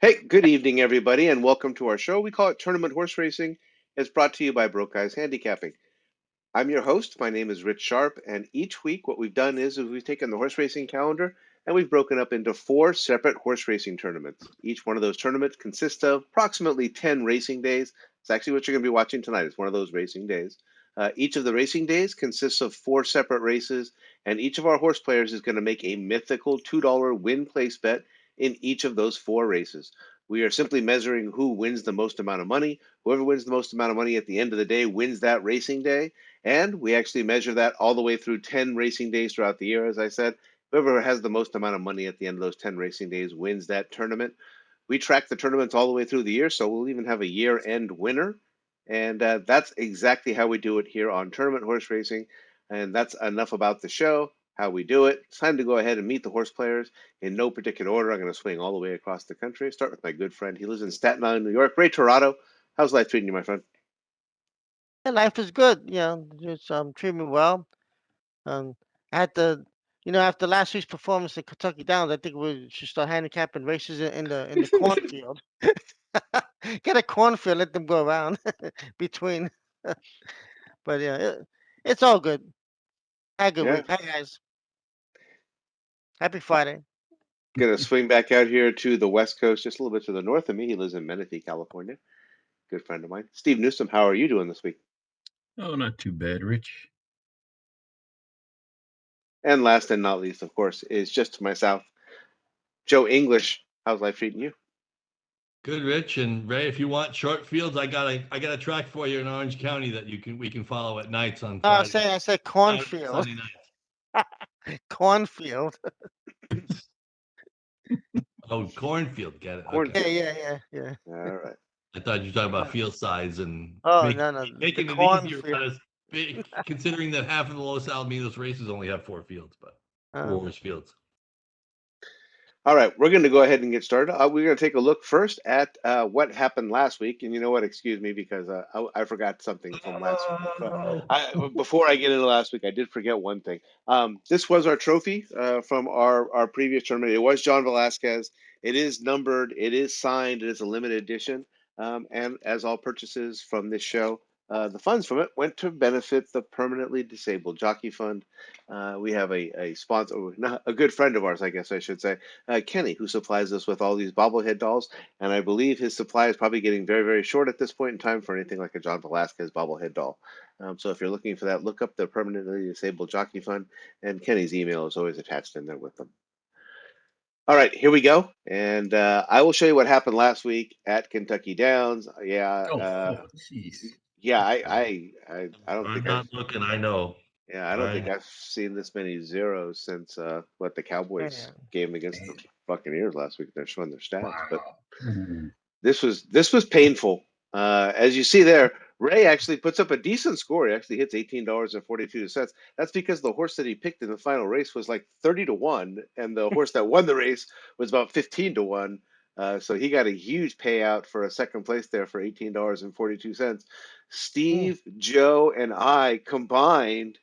Hey, good evening, everybody, and welcome to our show. We call it Tournament Horse Racing. It's brought to you by Broke Guys Handicapping. I'm your host. My name is Rich Sharp, and each week what we've done is we've taken the horse racing calendar and we've broken up into four separate horse racing tournaments. Each one of those tournaments consists of approximately 10 racing days. It's actually what you're going to be watching tonight. It's one of those racing days. Each of the racing days consists of four separate races, and each of our horse players is going to make a mythical $2 win place bet in each of those four races. We are simply measuring who wins the most amount of money. Whoever wins the most amount of money at the end of the day wins that racing day. And we actually measure that all the way through 10 racing days throughout the year, as I said. Whoever has the most amount of money at the end of those 10 racing days wins that tournament. We track the tournaments all the way through the year, so we'll even have a year end winner. And that's exactly how we do it here on Tournament Horse Racing. And that's enough about the show, how we do it. It's time to go ahead and meet the horse players in no particular order. I'm going to swing all the way across the country. Start with my good friend. He lives in Staten Island, New York. Ray Torado. How's life treating you, my friend? Yeah, life is good. Just treat me well. Um, I had to, after last week's performance in Kentucky Downs, I think we should start handicapping races in the cornfield. Get a cornfield, let them go around between. But yeah, it's all good. Had a good Yeah. week. Hi guys, happy Friday. Gonna swing back out here to the West Coast, just a little bit to the north of me. He lives in Menifee, California. Good friend of mine. Steve Newsom, how are you doing this week? Oh, not too bad, Rich. And last and not least, of course, is just to my south, Joe English. How's life treating you? Good, Rich and Ray. If you want short fields, I got a track for you in Orange County that we can follow at nights on No, Friday, I said Saturday, cornfield, Sunday nights. cornfield. Oh, cornfield, get it? Okay. Yeah, Cornfield. yeah, yeah, yeah. All right. I thought you were talking about field size and Oh making no, no, the making it easier cornfield. on us, considering that half of the Los Alamitos races only have four fields, but four Uh, horse fields. All right, we're going to go ahead and get started. We're going to take a look first at what happened last week. And you know what? Excuse me, because I forgot something from last week. Oh, Before I get into last week, I did forget one thing. This was our trophy from our previous tournament. It was John Velasquez. It is numbered. It is signed. It is a limited edition. And as all purchases from this show, the funds from it went to benefit the permanently disabled jockey fund. We have a sponsor, not a good friend of ours, I guess I should say, Kenny, who supplies us with all these bobblehead dolls. And I believe his supply is probably getting very, very short at this point in time for anything like a John Velasquez bobblehead doll. So if you're looking for that, look up the Permanently Disabled Jockey Fund, and Kenny's email is always attached in there with them. All right, here we go, and I will show you what happened last week at Kentucky Downs. Jeez. Yeah, I don't I'm think I've not looking. I know. yeah, I don't think I I've seen this many zeros since what the Cowboys man. game against the Man, Buccaneers last week. They're showing their stats, but wow. Ooh. this was painful. As you see there, Ray actually puts up a decent score. He actually hits $18.42. That's because the horse that he picked in the final race was like 30 to 1, and the horse that won the race was about 15 to 1. So he got a huge payout for a second place there for $18.42. Mm. Steve, Joe, and I combined,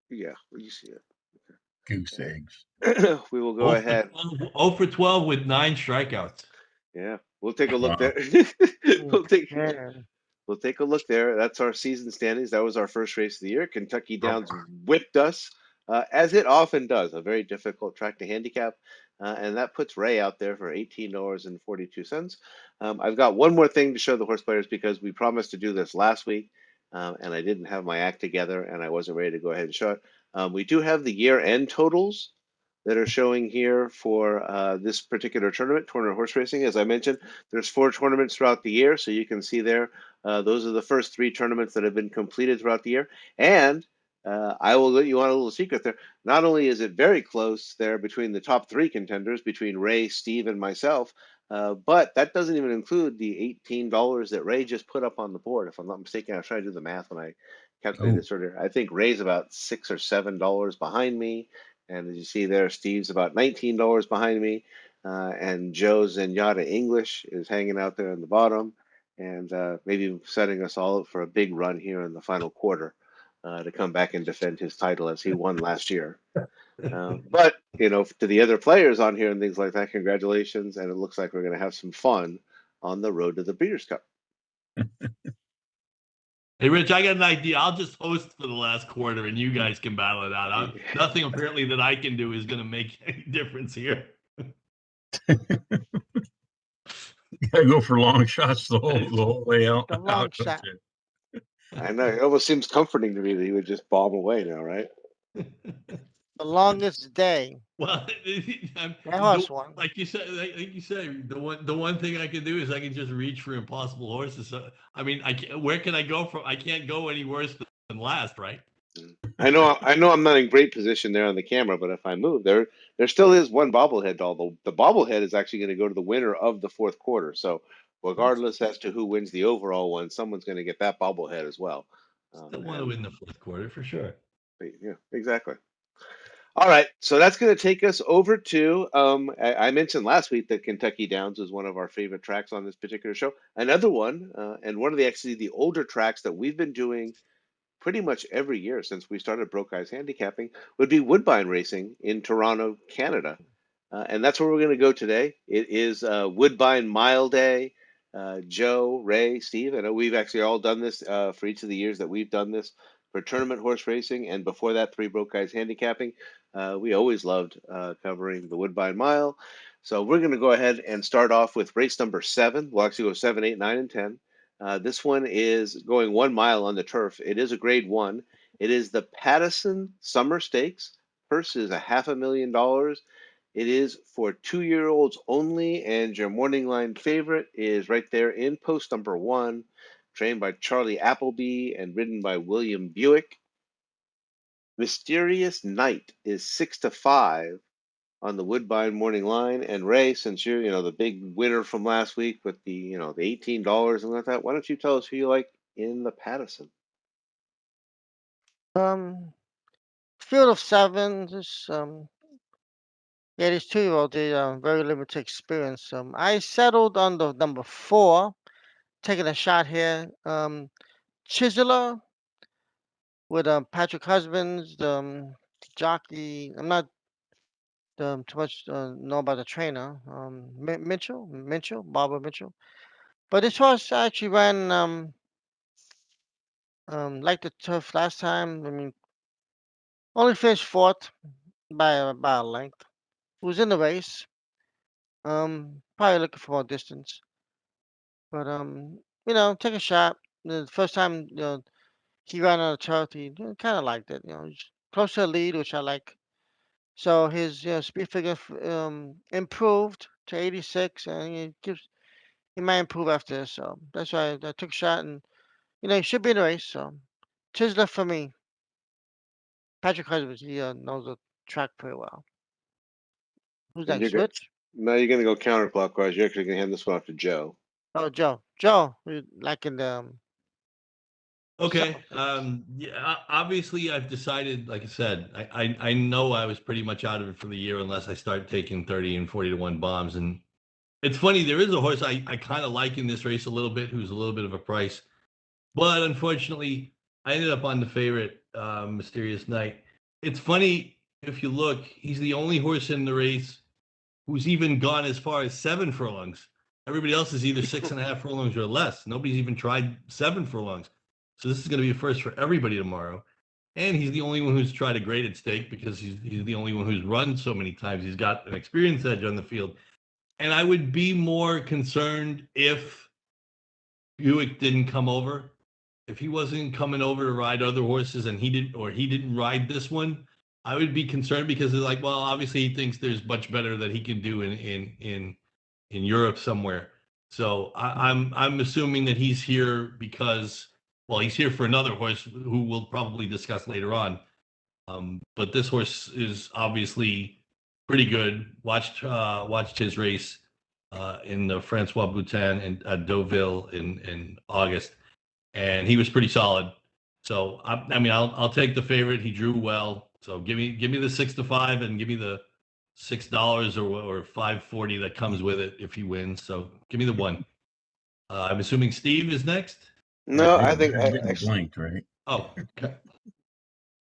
yeah, you see Goose eggs. it. We will go 0 for ahead. 12, 0 for 12 with 9 strikeouts. Yeah, we'll take a look Wow. there. Mm. we'll take Man. We'll take a look there. That's our season standings. That was our first race of the year. Kentucky Oh, Downs whipped us, as it often does. A very difficult track to handicap, and that puts Ray out there for $18.42. I've got one more thing to show the horse players because we promised to do this last week, and I didn't have my act together, and I wasn't ready to go ahead and show it. We do have the year-end totals that are showing here for this particular tournament, Tournament Horse Racing. As I mentioned, there's four tournaments throughout the year, so you can see there those are the first three tournaments that have been completed throughout the year. And I will let you on a little secret there. Not only is it very close there between the top three contenders, between Ray, Steve, and myself, but that doesn't even include the $18 that Ray just put up on the board. If I'm not mistaken, I was trying to do the math when I calculated oh, this earlier. I think Ray's about $6 or $7 behind me. And as you see there, Steve's about $19 behind me. And Joe's Zenyatta English is hanging out there in the bottom and maybe setting us all up for a big run here in the final quarter. to come back and defend his title as he won last year. But to the other players on here and things like that, congratulations! And it looks like we're going to have some fun on the road to the Breeders' Cup. Hey, Rich, I got an idea. I'll just host for the last quarter, and you guys can battle it out. Nothing apparently that I can do is going to make any difference here. You gotta go for long shots the whole way out. The long don't shot. you? I know it almost seems comforting to me that he would just bomb away now, right? The longest day. Well, That horse won. like you said, the one thing I can do is I can just reach for impossible horses. So, I mean, where can I go from? I can't go any worse than last, right? I know I'm not in great position there on the camera, but if I move, there still is one bobblehead, although the bobblehead is actually going to go to the winner of the fourth quarter. So regardless as to who wins the overall one, someone's going to get that bobblehead as well. Still want to win the fourth quarter for sure. Yeah, exactly. All right, so that's going to take us over to, I mentioned last week that Kentucky Downs is one of our favorite tracks on this particular show. Another one, and one of the older tracks that we've been doing pretty much every year since we started Broke Guys Handicapping would be Woodbine Racing in Toronto, Canada. And that's where we're going to go today. It is Woodbine Mile Day. Joe, Ray, Steve, I know we've actually all done this for each of the years that we've done this for tournament horse racing. And before that, Three Broke Guys Handicapping. We always loved covering the Woodbine Mile. So we're going to go ahead and start off with race number 7. We'll actually go 7, 8, 9, and 10. This one is going 1 mile on the turf. It is a grade 1. It is the Pattison Summer Stakes. Purse is $500,000. It is for 2-year-olds only, and your morning line favorite is right there in post number 1, trained by Charlie Appleby and ridden by William Buick. Mysterious Night is 6-5 on the Woodbine morning line. And Ray, since you're the big winner from last week with the the $18 and like that, why don't you tell us who you like in the Pattison? Field of 7. Just yeah, these 2-year-old, they very limited experience. I settled on the number 4, taking a shot here. Chiseler with Patrick Husbands, the jockey. I'm not too much know about the trainer. Mitchell, Barbara Mitchell. But this horse actually ran like the turf last time. I mean, only finished 4th by a length. Was in the race. Probably looking for more distance. But take a shot. The first time he ran on the turf, he kind of liked it. He's close to the lead, which I like. So his speed figure improved to 86, and he might improve after this. So that's why I took a shot, and he should be in the race. So Chisler for me. Patrick Husbands, he knows the track pretty well. Who's And next, Rich? now you're going to go counterclockwise. You're actually going to hand this one off to Joe. Oh, Joe. Joe, like in the Okay. Yeah. Obviously, I've decided. Like I said, I know I was pretty much out of it for the year unless I start taking 30 and 40 to 1 bombs. And it's funny. There is a horse I kind of like in this race a little bit, who's a little bit of a price, but unfortunately, I ended up on the favorite, Mysterious Night. It's funny if you look. He's the only horse in the race who's even gone as far as 7 furlongs. Everybody else is either 6.5 furlongs or less. Nobody's even tried 7 furlongs. So this is going to be a first for everybody tomorrow. And he's the only one who's tried a graded stake because he's the only one who's run so many times. He's got an experience edge on the field. And I would be more concerned if Buick didn't come over. If he wasn't coming over to ride other horses and he didn't ride this one, I would be concerned because they're like, well, obviously he thinks there's much better that he can do in Europe somewhere. So I'm assuming that he's here because, well, he's here for another horse who we'll probably discuss later on. But this horse is obviously pretty good. Watched his race in the Francois Boutin at Deauville in August, and he was pretty solid. So I mean, I'll take the favorite. He drew well. So give me the 6-5 and give me the $6 or $5.40 that comes with it if he wins. So give me the 1. I'm assuming Steve is next. No, Rick, I think you're getting blanked, right? Oh, okay.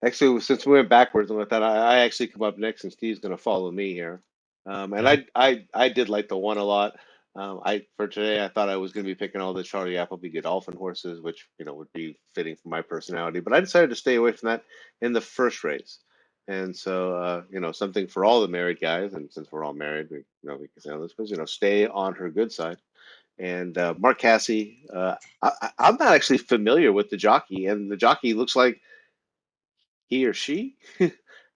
Actually, since we went backwards and with that, I actually come up next, and Steve's going to follow me here. And Okay. I did like the one a lot. For today, I thought I was going to be picking all the Charlie Appleby Godolphin horses, which would be fitting for my personality. But I decided to stay away from that in the first race. And so, something for all the married guys, and since we're all married, we can say on this was, stay on her good side. And Mark Casse, I'm not actually familiar with the jockey, and the jockey looks like he or she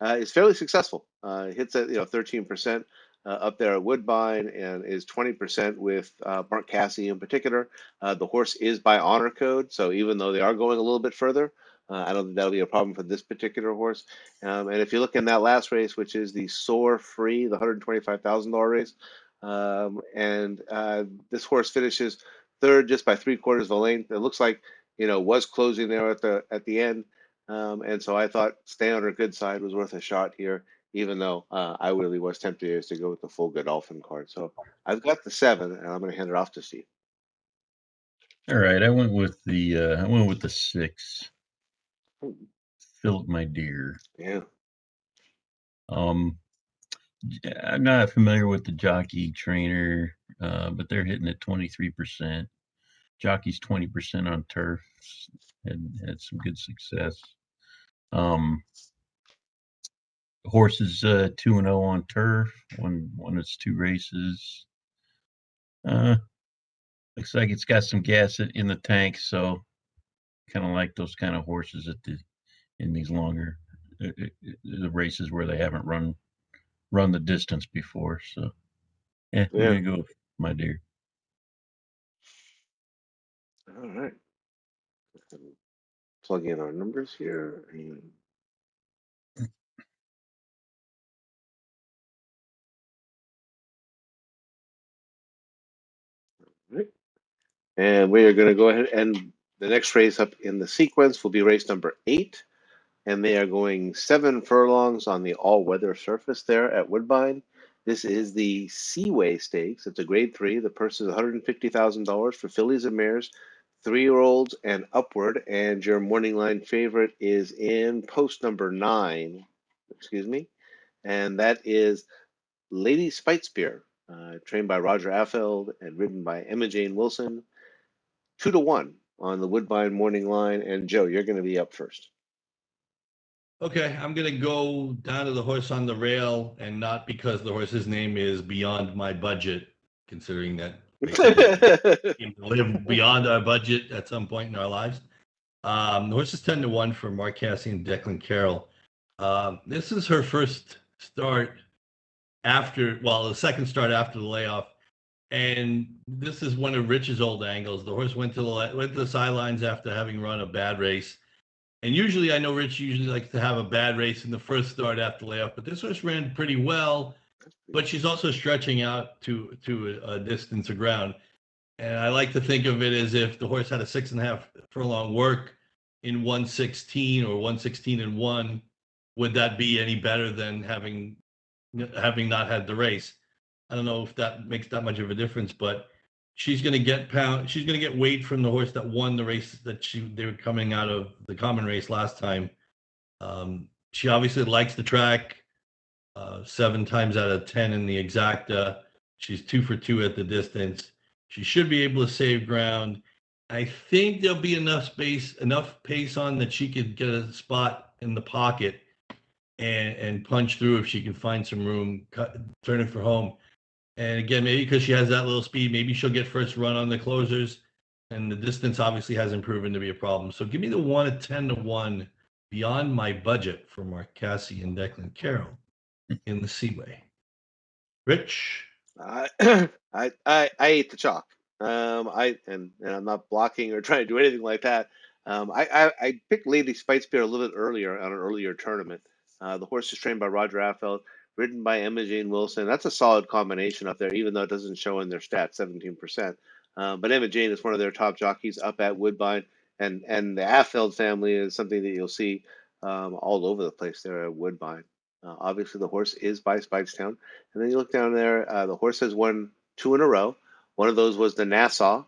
is fairly successful. Hits at 13% up there at Woodbine, and is 20% with Mark Casse in particular. The horse is by honor code, so even though they are going a little bit further, I don't think that'll be a problem for this particular horse. And if you look in that last race, which is the Soar Free, the $125,000 race, and this horse finishes third just by 3/4 of a length. It looks like was closing there at the end. And so I thought stay on her good side was worth a shot here, even though I really was tempted to go with the full Godolphin card. So I've got the 7, and I'm going to hand it off to Steve. All right, I went with the 6. Philip, my dear. Yeah. I'm not familiar with the jockey trainer, but they're hitting at 23%. Jockey's 20% on turf. Had some good success. Horse is 2-0 on turf. Won its 2 races. Looks like it's got some gas in the tank, so kind of like those kind of horses in these longer the races where they haven't run the distance before. So I'm gonna go with my dear. All right. Plug in our numbers here. Right. And we are going to go ahead, and the next race up in the sequence will be race number 8. And they are going 7 furlongs on the all-weather surface there at Woodbine. This is the Seaway Stakes. It's a Grade 3. The purse is $150,000 for fillies and mares, 3-year-olds and upward. And your morning line favorite is in post number 9, excuse me, and that is Lady Spitespear, trained by Roger Affeld and ridden by Emma Jane Wilson. 2-1 on the Woodbine morning line. And Joe, you're going to be up first. Okay, I'm gonna go down to the horse on the rail, and not because the horse's name is beyond my budget, considering that we live beyond our budget at some point in our lives. The horse is 10-1 for Mark Casse and Declan Carroll. This is her first start the second start after the layoff, and this is one of Rich's old angles. The horse went to the sidelines after having run a bad race. And usually, I know Rich usually likes to have a bad race in the first start after layoff, but this horse ran pretty well. But she's also stretching out to a distance of ground, and I like to think of it as if the horse had a 6.5 furlong work in 1:16 or 1:16-1. Would that be any better than having not had the race? I don't know if that makes that much of a difference, but she's going to get She's going to get weight from the horse that won the race they were coming out of the common race last time. She obviously likes the track. 7 times out of 10 in the exacta. She's 2 for 2 at the distance. She should be able to save ground. I think there'll be enough pace on that she could get a spot in the pocket and punch through if she can find some room, turn it for home. And again, maybe because she has that little speed, maybe she'll get first run on the closers. And the distance obviously hasn't proven to be a problem. So give me the 1 at 10-1 beyond my budget for Mark Casse and Declan Carroll in the Seaway. Rich? I ate the chalk. And I'm not blocking or trying to do anything like that. I picked Lady Spitespear a little bit earlier on an earlier tournament. The horse is trained by Roger Affeld, ridden by Emma Jane Wilson. That's a solid combination up there, even though it doesn't show in their stats, 17%. But Emma Jane is one of their top jockeys up at Woodbine, and the Affeld family is something that you'll see all over the place there at Woodbine. Obviously, the horse is by Speightstown. And then you look down there, the horse has won 2 in a row. One of those was the Nassau,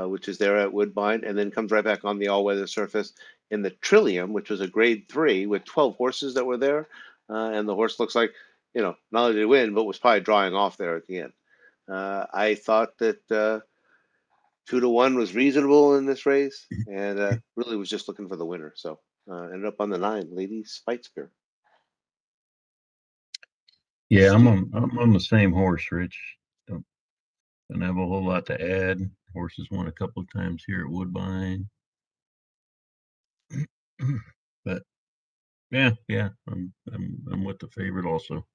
which is there at Woodbine, and then comes right back on the all-weather surface in the Trillium, which was a Grade 3 with 12 horses that were there, and the horse looks like, not only did he win, but was probably drawing off there at the end. I thought that 2-1 was reasonable in this race, and really was just looking for the winner. So ended up on the 9, Lady Spitespear. Yeah, I'm on the same horse, Rich. Don't have a whole lot to add. Horses won a couple of times here at Woodbine. But yeah, I'm with the favorite also.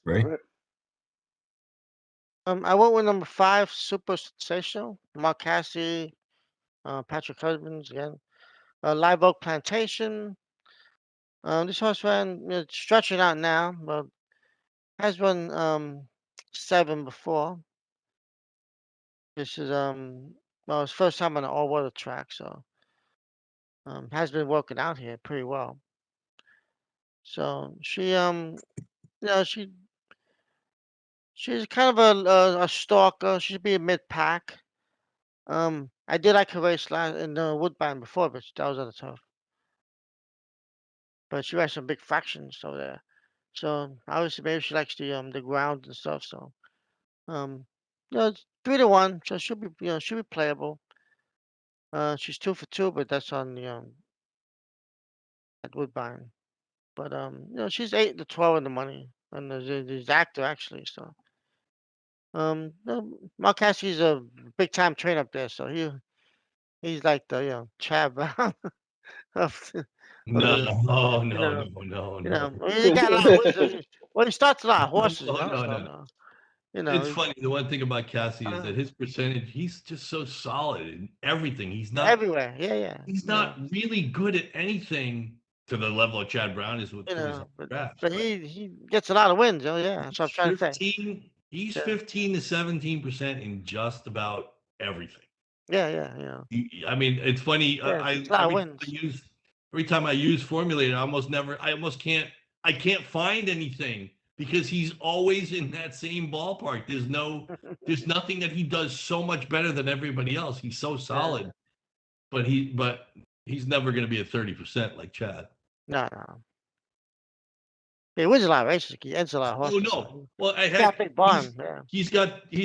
Right? All right. I went with number 5, Super Sensational. Mark Cassidy, Patrick Husbands again. Live Oak Plantation. This horse ran, stretching out now, but has run 7 before. This is well, his first time on an all-weather track, so has been working out here pretty well. So she she's kind of a stalker. She should be a mid-pack. I did like her race last in the Woodbine before, but that was on the turf. But she ran some big fractions over there. So obviously maybe she likes the ground and stuff. So it's 3-1, so she'll be playable. She's 2 for 2, but that's on the at Woodbine. But she's 8-12 in the money, and there's actor actually. So Mark Cassidy's a big time trainer up there, so he's like the Chad Brown of No, the no, you no, know no, no, you no. know I mean, he got a lot of wins. Well, he starts a lot of horses, No, no, so no. you know It's funny. The one thing about Cassie is uh, that his percentage, he's just so solid in everything. everywhere. Yeah. He's not really good at anything to the level of Chad Brown is with some of his But drafts, but but he gets a lot of wins. Oh yeah, that's what I'm he's trying to say. 15, he's Yeah, 15 to 17% in just about everything. yeah. I mean, it's funny. Yeah, it's a lot of wins. Every time I use formulator, I almost I can't find anything because he's always in that same ballpark. There's nothing that he does so much better than everybody else. He's so Yeah. solid, but he's never going to be at 30% like Chad. No. He wins a lot of races. He ends a lot of Oh horses. So no! Well, he's got a heck, big barn. Yeah, he's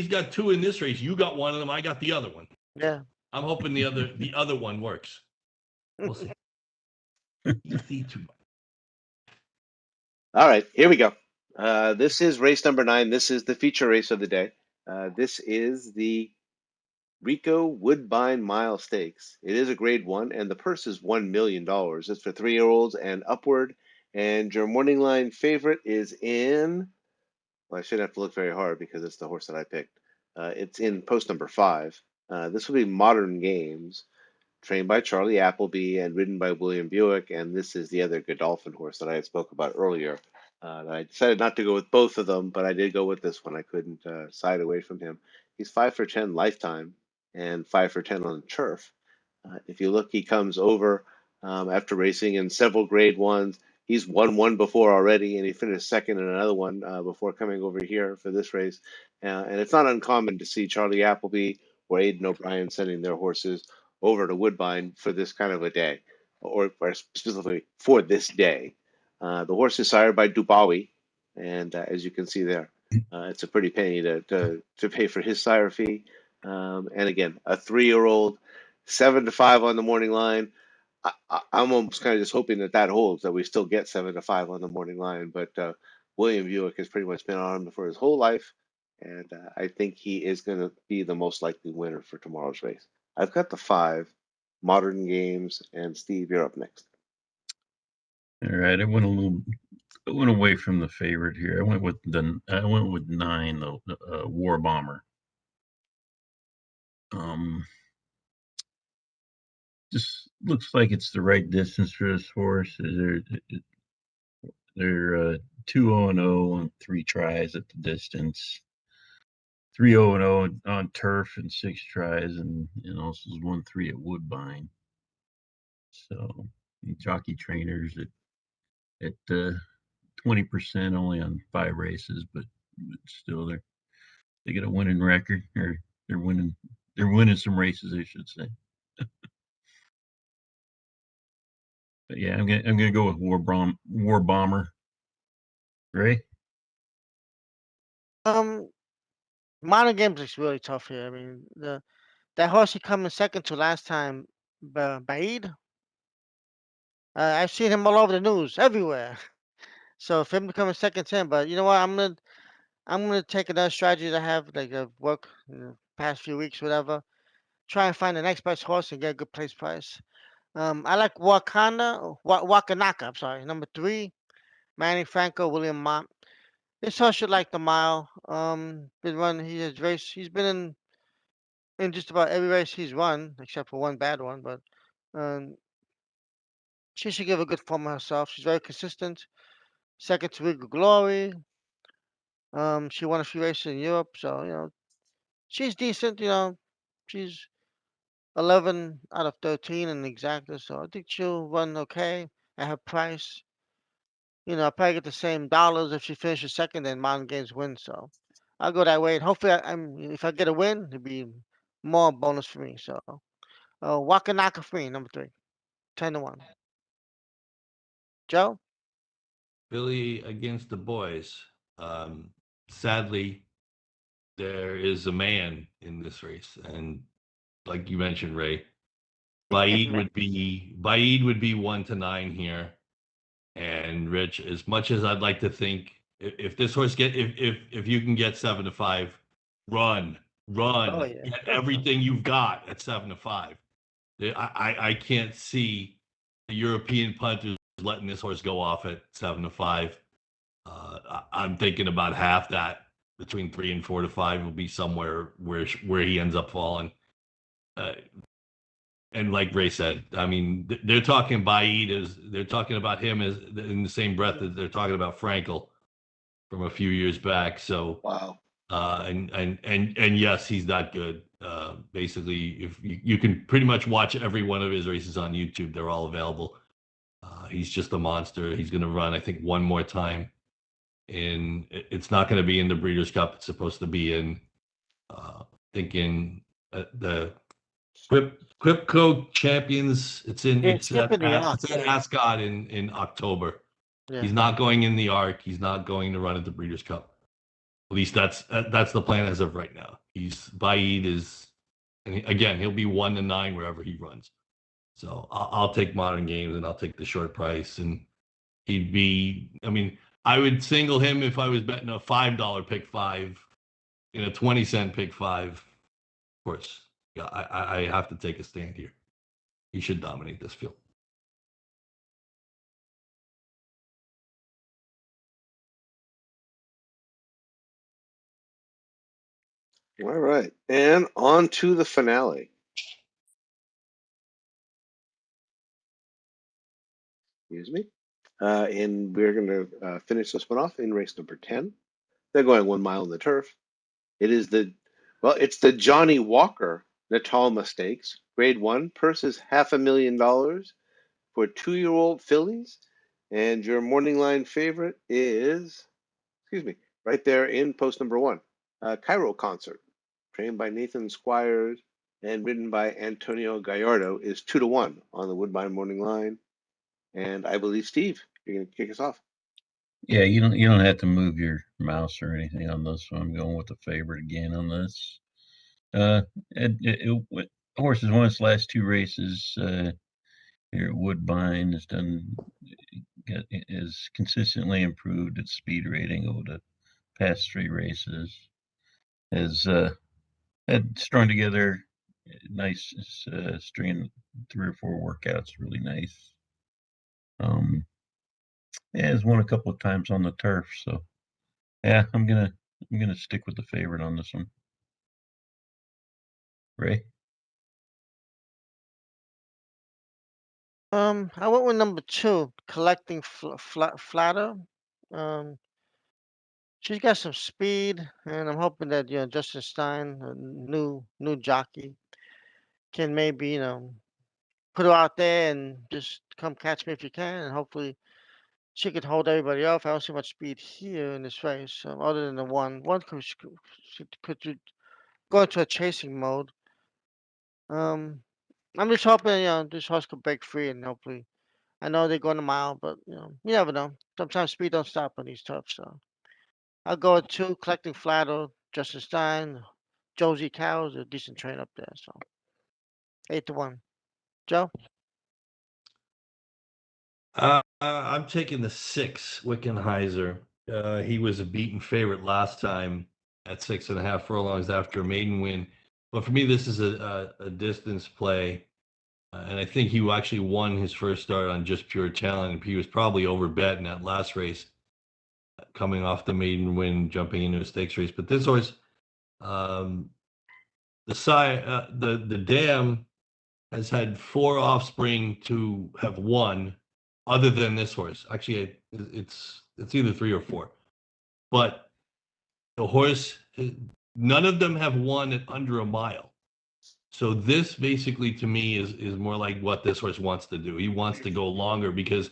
got 2 in this race. You got one of them. I got the other one. yeah. I'm hoping the other one works. We'll see. You see too much. All right, here we go. This is race number 9. This is the feature race of the day. This is the Rico Woodbine Mile Stakes. It is a Grade 1, and the purse is $1 million. It's for 3-year-olds and upward. And your morning line favorite is in. Well, I shouldn't have to look very hard because it's the horse that I picked. It's in post number 5. This will be Modern Games, trained by Charlie Appleby and ridden by William Buick. And this is the other Godolphin horse that I had spoke about earlier. I decided not to go with both of them, but I did go with this one. I couldn't side away from him. He's 5 for 10 lifetime and 5 for 10 on the turf. If you look, he comes over after racing in several Grade 1s. He's won one before already, and he finished second in another one before coming over here for this race. And it's not uncommon to see Charlie Appleby or Aidan O'Brien sending their horses over to Woodbine for this kind of a day, or specifically for this day. The horse is sired by Dubawi, and as you can see there, it's a pretty penny to pay for his sire fee. And again, a 3-year-old, 7-5 on the morning line. I'm almost kind of just hoping that holds, that we still get 7-5 on the morning line. But William Buick has pretty much been on him for his whole life, and I think he is going to be the most likely winner for tomorrow's race. I've got the 5, Modern Games, and Steve, you're up next. All right, I went away from the favorite here. I went with 9, the War Bomber. Just looks like it's the right distance for this horse. They're 2-0 on 3 tries at the distance. 3-0 on turf and 6 tries, and also 1-3 at Woodbine. So jockey trainers at 20% only on 5 races, but still they get a winning record, or they're winning some races, I should say. But yeah, I'm gonna go with War Bomber. Ray? Modern games is really tough here. I mean, that horse he come in second to last time, Baid. I've seen him all over the news, everywhere. So for him to come in second to him, but you know what? I'm gonna take another strategy that I have like work in the past few weeks, whatever. Try and find the next best horse and get a good place price. I like Wakanaka. I'm sorry, number 3, Manny Franco, William Mott. This horse should like the mile. Been run. He has raced. He's been in just about every race he's run, except for one bad one. But um, she should give a good form of herself. She's very consistent. Second to Regal Glory. She won a few races in Europe, so she's decent. She's 11 out of 13 in exacta, so I think she'll run okay at her price. I'll probably get the same dollars if she finishes second and Mountain Games win. So I'll go that way, and hopefully, if I get a win, it'll be more bonus for me. So Wakanaka free, number 3, 10-1. Joe? Billy against the boys. Um, Sadly, there is a man in this race, and like you mentioned, Ray, Baid would be 1-9 here. And Rich, as much as I'd like to think, if this horse if you can get 7-5, run, Oh run, yeah. get everything you've got at 7-5. I can't see the European punters letting this horse go off at 7-5. I'm thinking about half that, between 3 and 4-5, will be somewhere where he ends up falling. Uh, and like Ray said, I mean, they're talking Baid as they're talking about him as in the same breath that they're talking about Frankel from a few years back. So, Wow. and yes, he's not good. Basically, if you can pretty much watch every one of his races on YouTube, they're all available. He's just a monster. He's going to run, I think, one more time. It's not going to be in the Breeders' Cup. It's supposed to be in, thinking the Quipco Champions. It's in Yeah, it's at, skipping the arc. it's at Ascot in October. Yeah. He's not going in the Arc. He's not going to run at the Breeders' Cup. At least that's the plan as of right now. Baid is, and again, he'll be 1-9 wherever he runs. So I'll take Modern Games and I'll take the short price, and he'd be. I mean, I would single him if I was betting a $5 pick 5 in a 20-cent pick 5. Of course, yeah, I have to take a stand here. He should dominate this field. All right. And on to the finale. Excuse me. And we're going to finish this one off in race number 10. They're going 1 mile in the turf. It's the Johnny Walker Natalma Stakes. Grade 1. Purse is $500,000 for 2-year-old fillies. And your morning line favorite is, excuse me, right there in post number 1. Cairo Concert, trained by Nathan Squires and ridden by Antonio Gallardo, is 2-1 on the Woodbine morning line. And I believe, Steve, you're going to kick us off. Yeah, you don't have to move your mouse or anything on this one. I'm going with the favorite again on this. Horse has won its last 2 races here at Woodbine. Has consistently improved its speed rating over the past 3 races. Has had strung together nice string 3 or 4 workouts, really nice. Yeah, has won a couple of times on the turf, so yeah, I'm gonna stick with the favorite on this one. Ray? I went with number 2, Collecting Flatter. Um, she's got some speed, and I'm hoping that Justin Stein, a new jockey, can maybe put her out there and just come catch me if you can, and hopefully she could hold everybody off. I don't see much speed here in this race, other than the one. One could go into a chasing mode. I'm just hoping this horse could break free and hopefully I know they're going a mile, but you never know. Sometimes speed don't stop on these turfs. So I'll go with 2, Collecting Flatto, Justin Stein, Josie Cows, a decent train up there. So 8-1. Joe? I'm taking the 6, Wickenheiser. He was a beaten favorite last time at 6.5 furlongs after a maiden win. But for me, this is a distance play. And I think he actually won his first start on just pure talent. He was probably overbet in that last race, coming off the maiden win, jumping into a stakes race. But this horse, um, the dam has had 4 offspring to have won, other than this horse. Actually, it's either 3 or 4. But the horse, none of them have won at under a mile. So this basically to me is more like what this horse wants to do. He wants to go longer because,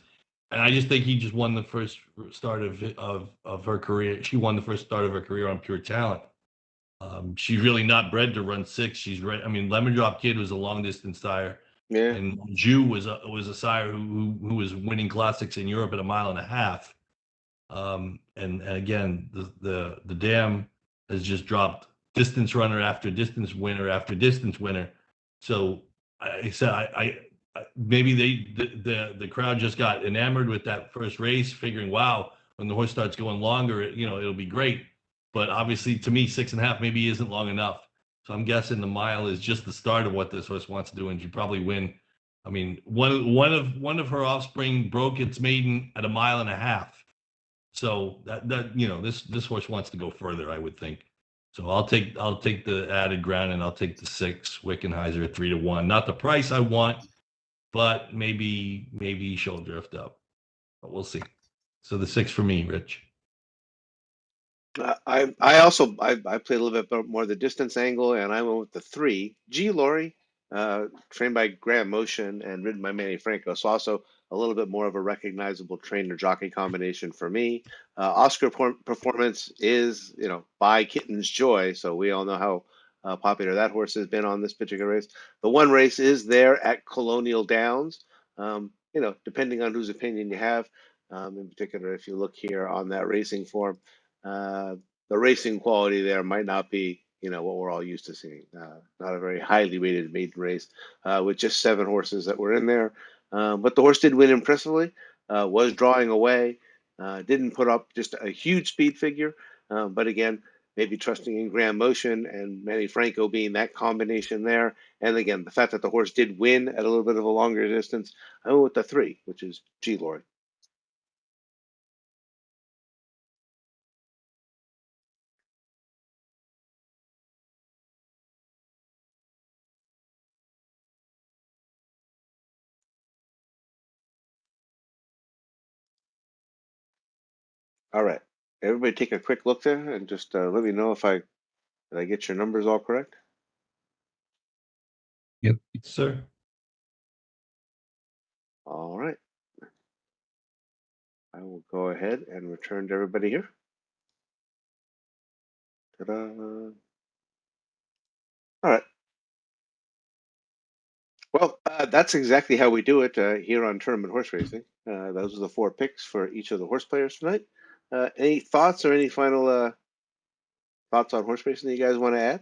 and I just think he just won the first start of her career. She won the first start of her career on pure talent. She's really not bred to run 6. She's I mean, Lemon Drop Kid was a long distance sire, Yeah. and Jew was a sire who was winning classics in Europe at a mile and a half. And again, the dam has just dropped distance runner after distance winner after distance winner. So I said I maybe the crowd just got enamored with that first race, figuring, wow, when the horse starts going longer, it'll be great. But obviously, to me, 6.5 maybe isn't long enough. So I'm guessing the mile is just the start of what this horse wants to do, and she probably win. I mean, one of her offspring broke its maiden at a mile and a half. So that this horse wants to go further, I would think. So I'll take the added ground, and I'll take the 6 Wickenheiser at 3-1. Not the price I want, but maybe she'll drift up. But we'll see. So the 6 for me, Rich. I also I played a little bit more the distance angle, and I went with the 3 G Lori, trained by Graham Motion and ridden by Manny Franco. So also a little bit more of a recognizable trainer jockey combination for me. Oscar performance is by Kitten's Joy, so we all know how popular that horse has been on this particular race. The one race is there at Colonial Downs. Depending on whose opinion you have. In particular, if you look here on that racing form. Uh, the racing quality there might not be, what we're all used to seeing. Not a very highly rated maiden race with just 7 horses that were in there. But the horse did win impressively, was drawing away, didn't put up just a huge speed figure. But again, maybe trusting in Graham Motion and Manny Franco being that combination there. And again, the fact that the horse did win at a little bit of a longer distance, I went with the 3, which is G Lord. All right. Everybody take a quick look there and just let me know if did I get your numbers all correct? Yep. Sir. All right. I will go ahead and return to everybody here. Ta-da. All right. Well, that's exactly how we do it here on Tournament Horse Racing. Those are the 4 picks for each of the horse players tonight. Any thoughts or any final thoughts on horse racing that you guys want to add?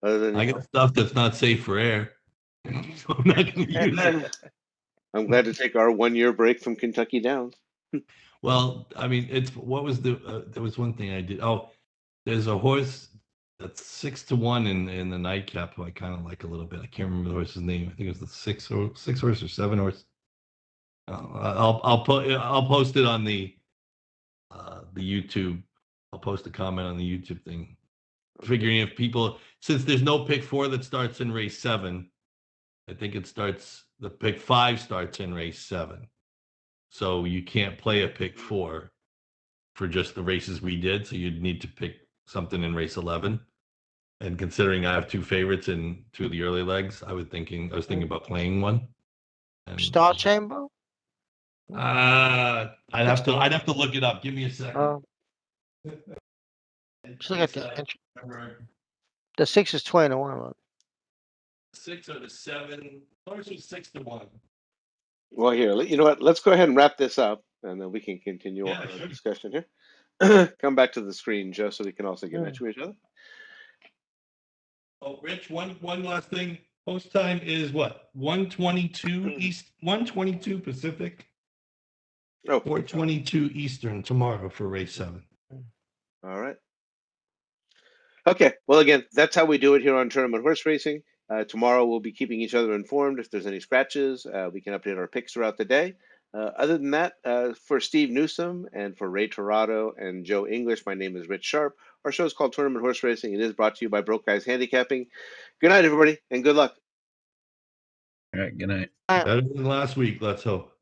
Other than I got stuff that's not safe for air. So I'm not going to use it. I'm glad to take our 1-year break from Kentucky Downs. Well, I mean, what was there was one thing I did. Oh, there's a horse that's 6-1 in the nightcap who I kind of like a little bit. I can't remember the horse's name. I think it was the 6 horse or 7 horse. I'll post it on the YouTube. I'll post a comment on the YouTube thing. Figuring if people, since there's no pick 4 that starts in race 7, I think the pick 5 starts in race 7. So you can't play a pick 4 for just the races we did. So you'd need to pick something in race 11. And considering I have 2 favorites in 2 of the early legs, I was thinking about playing one. And, Star Chamber? I'd have to look it up. Give me a second. Just look at the entry. The 6 is 20-1. Look. 6 or the 7. Horse was 6-1. Well, here, you know what? Let's go ahead and wrap this up, and then we can continue Yeah, our sure. discussion here. Come back to the screen, Joe, so we can also give it to each other. Oh, Rich, one last thing. Post time is what? 1:22 East, 1:22 Pacific, Oh, 4:22 Eastern tomorrow for race 7. all right. Okay. Well, again, that's how we do it here on Tournament Horse Racing. Tomorrow we'll be keeping each other informed. If there's any scratches, we can update our picks throughout the day. Other than that, for Steve Newsom and for Ray Torado and Joe English, my name is Rich Sharp. Our show is called Tournament Horse Racing. It is brought to you by Broke Guys Handicapping. Good night, everybody, and good luck. All right, good night. All right. Better than last week, let's hope.